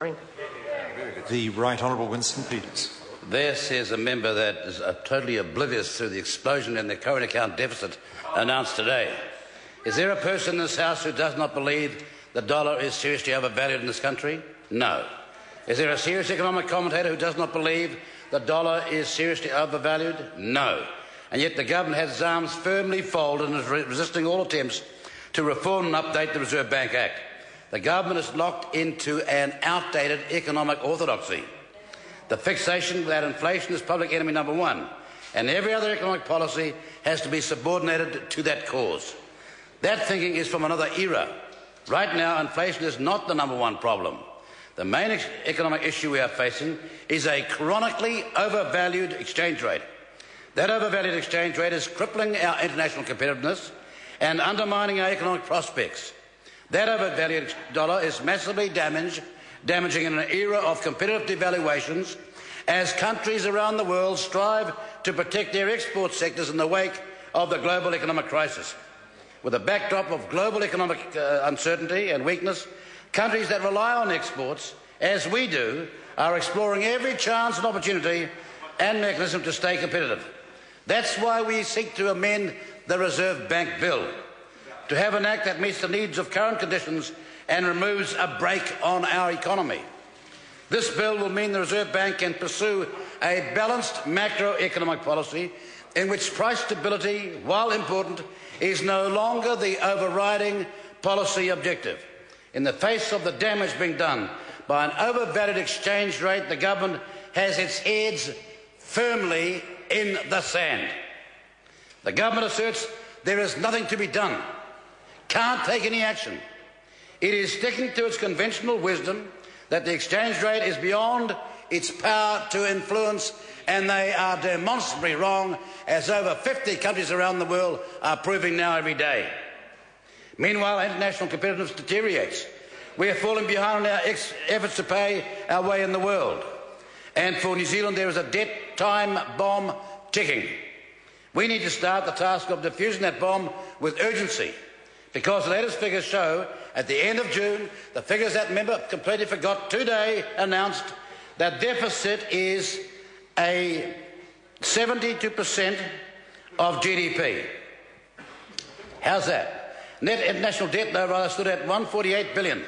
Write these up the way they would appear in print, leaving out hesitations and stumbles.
The Right Honourable Winston Peters. There says a member that is totally oblivious to the explosion in the current account deficit announced today. Is there a person in this House who does not believe the dollar is seriously overvalued in this country? No. Is there a serious economic commentator who does not believe the dollar is seriously overvalued? No. And yet the government has its arms firmly folded and is resisting all attempts to reform and update the Reserve Bank Act. The government is locked into an outdated economic orthodoxy. The fixation that inflation is public enemy number one, and every other economic policy has to be subordinated to that cause. That thinking is from another era. Right now, inflation is not the number one problem. The main economic issue we are facing is a chronically overvalued exchange rate. That overvalued exchange rate is crippling our international competitiveness and undermining our economic prospects. That overvalued dollar is massively damaging in an era of competitive devaluations as countries around the world strive to protect their export sectors in the wake of the global economic crisis. With a backdrop of global economic uncertainty and weakness, countries that rely on exports, as we do, are exploring every chance and opportunity and mechanism to stay competitive. That's why we seek to amend the Reserve Bank Bill, to have an act that meets the needs of current conditions and removes a brake on our economy. This bill will mean the Reserve Bank can pursue a balanced macroeconomic policy in which price stability, while important, is no longer the overriding policy objective. In the face of the damage being done by an overvalued exchange rate, the government has its heads firmly in the sand. The government asserts there is nothing to be done, can't take any action. It is sticking to its conventional wisdom that the exchange rate is beyond its power to influence, and they are demonstrably wrong, as over 50 countries around the world are proving now every day. Meanwhile, international competitiveness deteriorates. We are falling behind on our efforts to pay our way in the world. And for New Zealand, there is a debt time bomb ticking. We need to start the task of defusing that bomb with urgency, because the latest figures show at the end of June, the figures that member completely forgot today announced that deficit is a 72% of GDP. How's that? Net international debt, though, rather stood at $148 billion,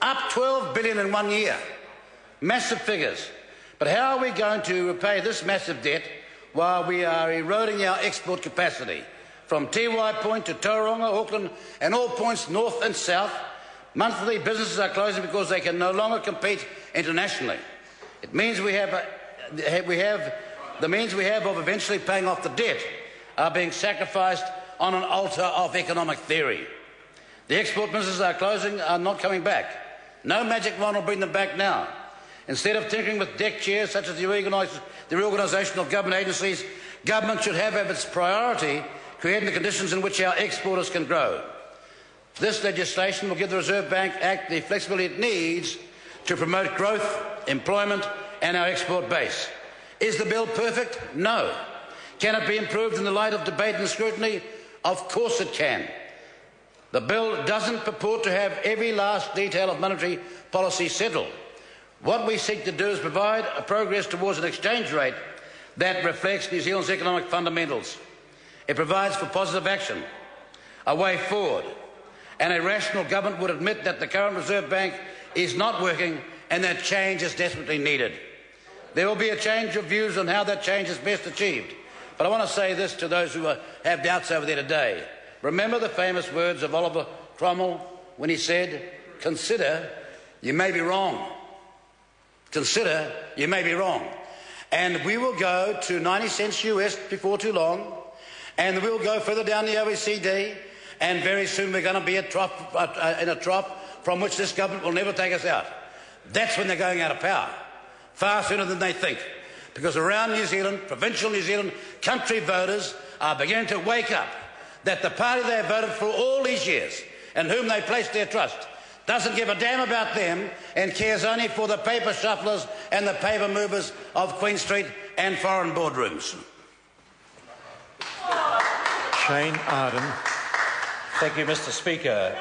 up $12 billion in 1 year. Massive figures. But how are we going to repay this massive debt while we are eroding our export capacity? From Tiwai Point to Tauranga, Auckland, and all points north and south, monthly businesses are closing because they can no longer compete internationally. It means the means we have of eventually paying off the debt are being sacrificed on an altar of economic theory. The export businesses are closing, are not coming back. No magic wand will bring them back now. Instead of tinkering with deck chairs such as the reorganisation of government agencies, government should have as its priority creating the conditions in which our exporters can grow. This legislation will give the Reserve Bank Act the flexibility it needs to promote growth, employment and our export base. Is the bill perfect? No. Can it be improved in the light of debate and scrutiny? Of course it can. The bill doesn't purport to have every last detail of monetary policy settled. What we seek to do is provide a progress towards an exchange rate that reflects New Zealand's economic fundamentals. It provides for positive action, a way forward, and a rational government would admit that the current Reserve Bank is not working and that change is desperately needed. There will be a change of views on how that change is best achieved. But I want to say this to those who have doubts over there today. Remember the famous words of Oliver Cromwell when he said, "Consider, you may be wrong. Consider, you may be wrong." And we will go to 90 cents US before too long, and we'll go further down the OECD, and very soon we're going to be in a trough from which this government will never take us out. That's when they're going out of power, far sooner than they think. Because around New Zealand, provincial New Zealand, country voters are beginning to wake up that the party they have voted for all these years, and whom they placed their trust, doesn't give a damn about them and cares only for the paper shufflers and the paper movers of Queen Street and foreign boardrooms. Shane Arden. Thank you, Mr. Speaker.